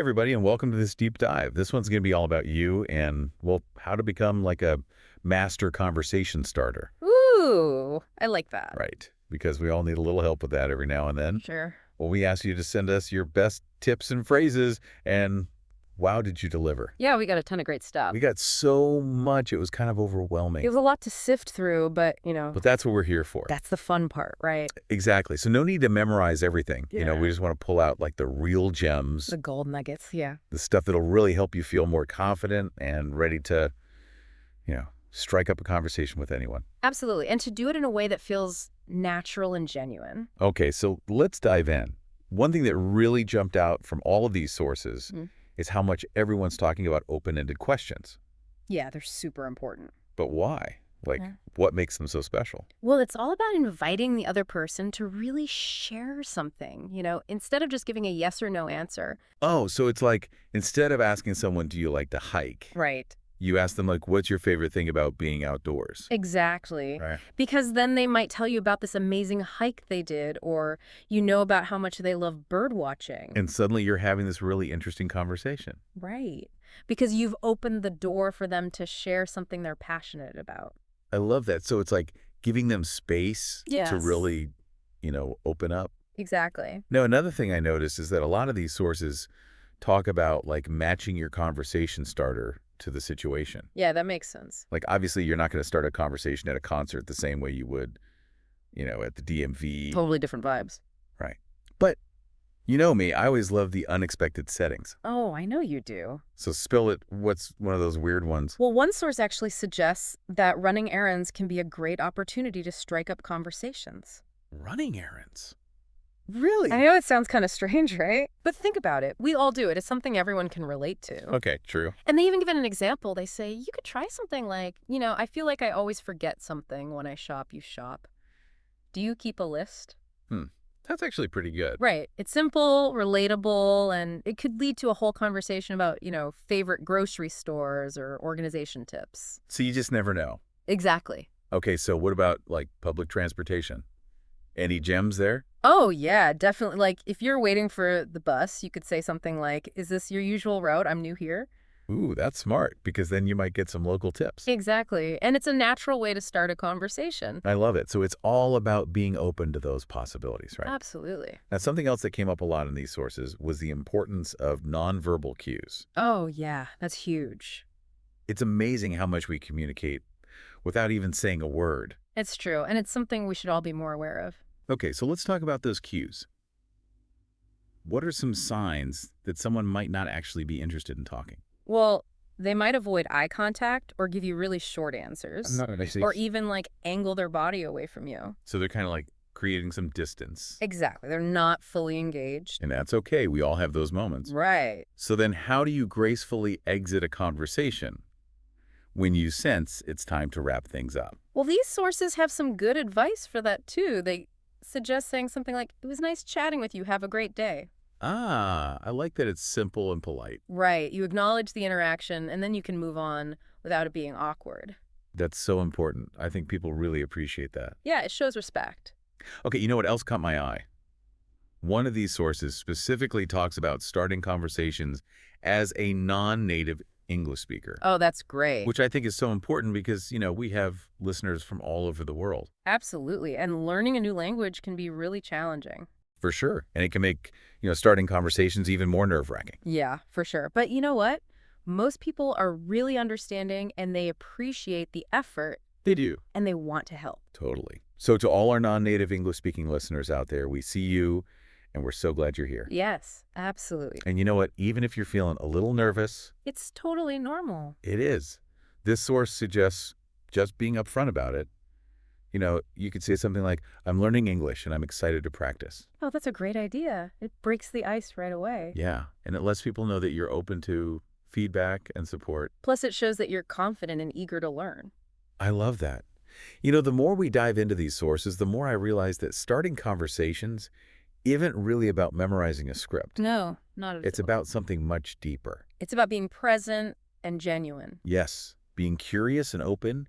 everybody, and welcome to this deep dive. This one's going to be all about you and, well, how to become like a master conversation starter. Ooh, I like that. Right. Because we all need a little help with that every now and then. Sure. Well, we asked you to send us your best tips and phrases, and wow, did you deliver? Yeah, we got a ton of great stuff. We got so much, it was kind of overwhelming. It was a lot to sift through, but, But that's what we're here for. that's the fun part, right? Exactly. So no need to memorize everything. Yeah. We just want to pull out like the real gems, The gold nuggets, yeah. the stuff that'll really help you feel more confident and ready to, strike up a conversation with anyone. Absolutely. And to do it in a way that feels natural and genuine. Okay, so let's dive in. One thing that really jumped out from all of these sources is how much everyone's talking about open-ended questions. Yeah, they're super important. But why? What makes them so special? Well, it's all about inviting the other person to really share something, instead of just giving a yes or no answer. Oh, so it's like instead of asking someone, do you like to hike? Right. You ask them, like, what's your favorite thing about being outdoors? Exactly. Right. Because then they might tell you about this amazing hike they did, or about how much they love bird watching. And suddenly you're having this really interesting conversation. Right. Because you've opened the door for them to share something they're passionate about. I love that. So it's like giving them space to Yes. really, open up. Exactly. Now, another thing I noticed is that a lot of these sources talk about like matching your conversation starter to the situation. Yeah, that makes sense. Like, obviously, you're not going to start a conversation at a concert the same way you would, at the DMV. Totally different vibes. Right. But you know me, I always love the unexpected settings. Oh, I know you do. So spill it. What's one of those weird ones? Well, one source actually suggests that running errands can be a great opportunity to strike up conversations. Running errands. Really? I know it sounds kind of strange, right? But think about it. We all do it. It's something everyone can relate to. Okay, true. And they even give it an example. They say, you could try something like, I feel like I always forget something when I shop, you shop. Do you keep a list? That's actually pretty good. Right. It's simple, relatable, and it could lead to a whole conversation about, favorite grocery stores or organization tips. So you just never know. Exactly. Okay, so what about like public transportation? Any gems there? Oh, yeah, definitely. Like, if you're waiting for the bus, you could say something like, is this your usual route? I'm new here. Ooh, that's smart, because then you might get some local tips. Exactly. And it's a natural way to start a conversation. I love it. So it's all about being open to those possibilities, right? Absolutely. Now, something else that came up a lot in these sources was the importance of nonverbal cues. Oh, yeah, that's huge. It's amazing how much we communicate without even saying a word. It's true. And it's something we should all be more aware of. Okay, so let's talk about those cues. What are some signs that someone might not actually be interested in talking? Well, they might avoid eye contact or give you really short answers. Or even angle their body away from you. So they're kind of like creating some distance. Exactly. They're not fully engaged. And that's okay. We all have those moments. Right. So then how do you gracefully exit a conversation when you sense it's time to wrap things up? Well, these sources have some good advice for that, too. They suggest saying something like, it was nice chatting with you. Have a great day. Ah, I like that it's simple and polite. Right. You acknowledge the interaction, and then you can move on without it being awkward. That's so important. I think people really appreciate that. Yeah, it shows respect. Okay, you know what else caught my eye? One of these sources specifically talks about starting conversations as a non-native English speaker. Oh, that's great. Which I think is so important because, we have listeners from all over the world. Absolutely. And learning a new language can be really challenging. For sure. And it can make, starting conversations even more nerve-wracking. Yeah, for sure. But you know what? Most people are really understanding and they appreciate the effort. They do. And they want to help. Totally. So to all our non-native English-speaking listeners out there, we see you, and we're so glad you're here. Yes, absolutely. And you know what? Even if you're feeling a little nervous, it's totally normal. It is. This source suggests just being upfront about it. You could say something like, I'm learning English and I'm excited to practice. Oh, that's a great idea. It breaks the ice right away. Yeah, and it lets people know that you're open to feedback and support. Plus, it shows that you're confident and eager to learn. I love that. The more we dive into these sources, the more I realize that starting conversations isn't really about memorizing a script. No, not at all. It's about something much deeper. It's about being present and genuine. Yes, being curious and open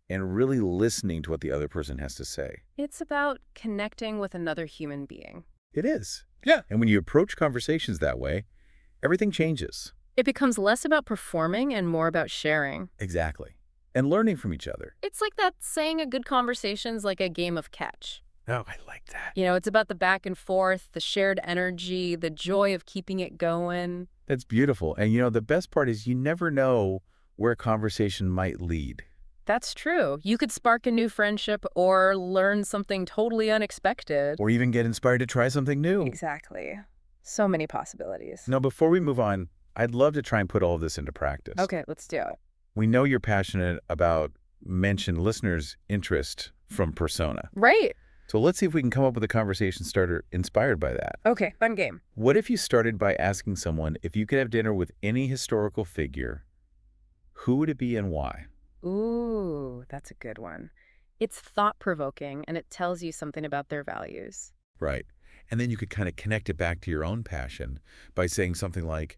and really listening to what the other person has to say. It's about connecting with another human being. It is. Yeah. And when you approach conversations that way, everything changes. It becomes less about performing and more about sharing. Exactly. And learning from each other. It's like that saying a good conversation's like a game of catch. Oh, I like that. It's about the back and forth, the shared energy, the joy of keeping it going. That's beautiful. And the best part is you never know where a conversation might lead. That's true. You could spark a new friendship or learn something totally unexpected. Or even get inspired to try something new. Exactly. So many possibilities. Now, before we move on, I'd love to try and put all of this into practice. Okay, let's do it. We know you're passionate about mention listeners' interest from persona. Right. So let's see if we can come up with a conversation starter inspired by that. Okay, fun game. What if you started by asking someone if you could have dinner with any historical figure, who would it be and why? Ooh, that's a good one. It's thought-provoking, and it tells you something about their values. Right. And then you could kind of connect it back to your own passion by saying something like,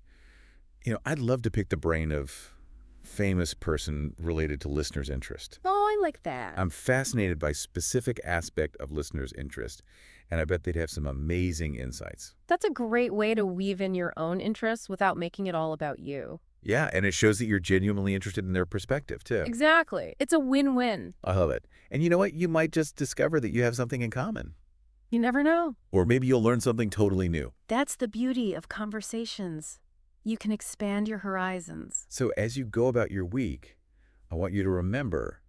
I'd love to pick the brain of famous person related to listeners' interest. Oh, I like that. I'm fascinated by specific aspect of listeners' interest, and I bet they'd have some amazing insights. That's a great way to weave in your own interests without making it all about you. Yeah, and it shows that you're genuinely interested in their perspective, too. Exactly. It's a win-win. I love it. And you know what? You might just discover that you have something in common. You never know. Or maybe you'll learn something totally new. That's the beauty of conversations. You can expand your horizons. So as you go about your week, I want you to remember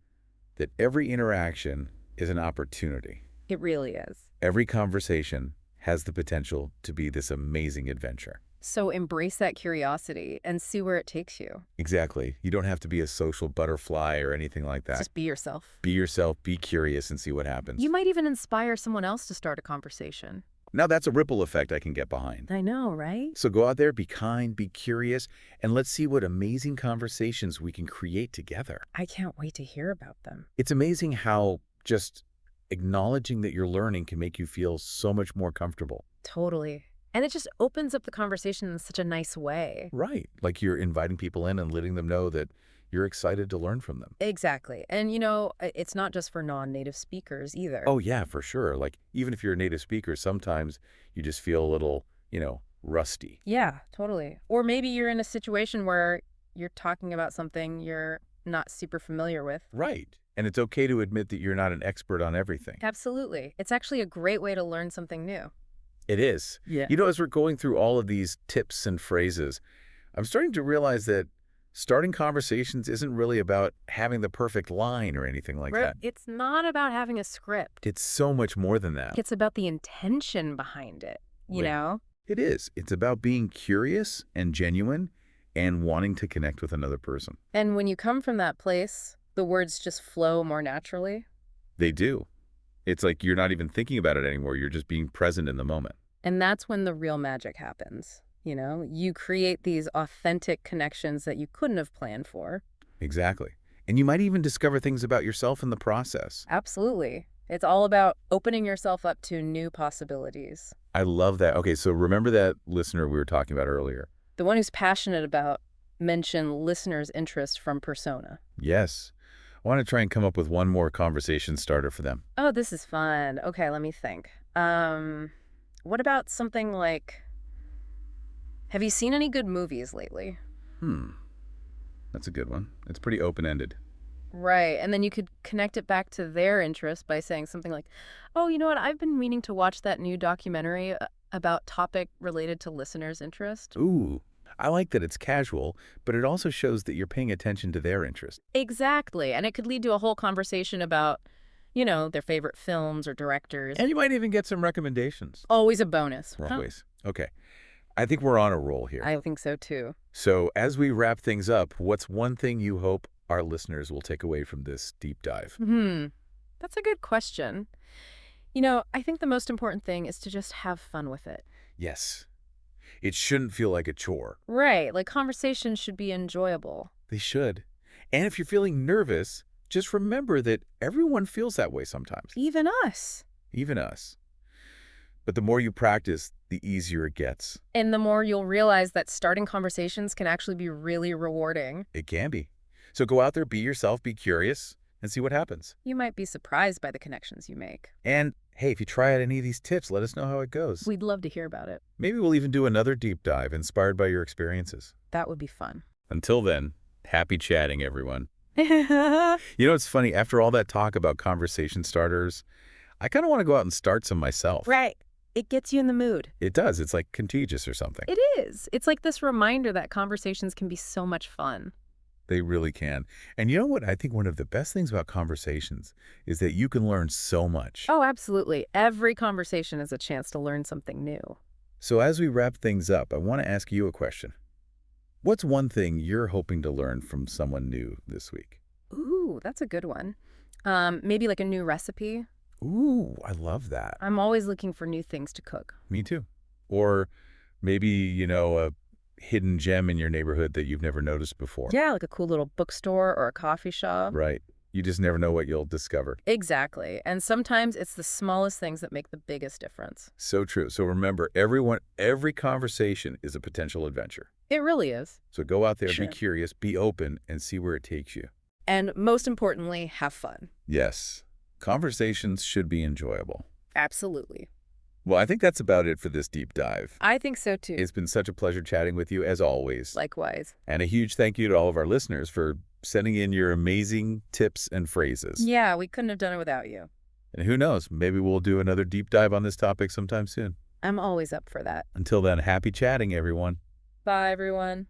that every interaction is an opportunity. It really is. Every conversation has the potential to be this amazing adventure. So embrace that curiosity and see where it takes you. Exactly. You don't have to be a social butterfly or anything like that. Just be yourself. Be yourself, be curious, and see what happens. You might even inspire someone else to start a conversation. Now that's a ripple effect I can get behind. I know, right? So go out there, be kind, be curious, and let's see what amazing conversations we can create together. I can't wait to hear about them. It's amazing how just acknowledging that you're learning can make you feel so much more comfortable. Totally. And it just opens up the conversation in such a nice way. Right. Like you're inviting people in and letting them know that you're excited to learn from them. Exactly. And it's not just for non-native speakers either. Oh, yeah, for sure. Like even if you're a native speaker, sometimes you just feel a little, rusty. Yeah, totally. Or maybe you're in a situation where you're talking about something you're not super familiar with. Right. And it's okay to admit that you're not an expert on everything. Absolutely. It's actually a great way to learn something new. It is. Yeah. As we're going through all of these tips and phrases, I'm starting to realize that starting conversations isn't really about having the perfect line or anything like that. It's not about having a script. It's so much more than that. It's about the intention behind it, you Right. know? It is. It's about being curious and genuine and wanting to connect with another person. And when you come from that place, the words just flow more naturally. They do. It's like you're not even thinking about it anymore. You're just being present in the moment. And that's when the real magic happens. You create these authentic connections that you couldn't have planned for. Exactly. And you might even discover things about yourself in the process. Absolutely. It's all about opening yourself up to new possibilities. I love that. Okay, so remember that listener we were talking about earlier? The one who's passionate about mention listeners' interest from persona. Yes. I want to try and come up with one more conversation starter for them. Oh, this is fun. Okay, let me think. What about something like, have you seen any good movies lately? That's a good one. It's pretty open-ended. Right, and then you could connect it back to their interest by saying something like, oh, you know what, I've been meaning to watch that new documentary about topic related to listeners' interest. Ooh, I like that it's casual, but it also shows that you're paying attention to their interest. Exactly, and it could lead to a whole conversation about, their favorite films or directors. And you might even get some recommendations. Always a bonus. Always. Okay. I think we're on a roll here. I think so, too. So as we wrap things up, what's one thing you hope our listeners will take away from this deep dive? That's a good question. I think the most important thing is to just have fun with it. Yes. It shouldn't feel like a chore. Right, like conversations should be enjoyable. They should. And if you're feeling nervous, just remember that everyone feels that way sometimes. Even us. Even us. But the more you practice, the easier it gets. And the more you'll realize that starting conversations can actually be really rewarding. It can be. So go out there, be yourself, be curious, and see what happens. You might be surprised by the connections you make. And hey, if you try out any of these tips, let us know how it goes. We'd love to hear about it. Maybe we'll even do another deep dive inspired by your experiences. That would be fun. Until then, happy chatting, everyone. Right. You know, it's funny, after all that talk about conversation starters, I kind of want to go out and start some myself. It gets you in the mood. It does. It's like contagious or something. It is. It's like this reminder that conversations can be so much fun. They really can. And you know what? I think one of the best things about conversations is that you can learn so much. Oh, absolutely. Every conversation is a chance to learn something new. So as we wrap things up, I want to ask you a question. What's one thing you're hoping to learn from someone new this week? Ooh, that's a good one. Maybe like a new recipe. Ooh, I love that. I'm always looking for new things to cook. Me too. Or maybe, a hidden gem in your neighborhood that you've never noticed before. Yeah, like a cool little bookstore or a coffee shop. Right. You just never know what you'll discover. Exactly. And sometimes it's the smallest things that make the biggest difference. So true. So remember, every conversation is a potential adventure. It really is. So go out there, Sure. be curious, be open, and see where it takes you. And most importantly, have fun. Yes, conversations should be enjoyable. Absolutely. Well, I think that's about it for this deep dive. I think so too. It's been such a pleasure chatting with you, as always. Likewise. And a huge thank you to all of our listeners for sending in your amazing tips and phrases. Yeah, we couldn't have done it without you. And who knows, maybe we'll do another deep dive on this topic sometime soon. I'm always up for that. Until then, happy chatting, everyone. Bye, everyone.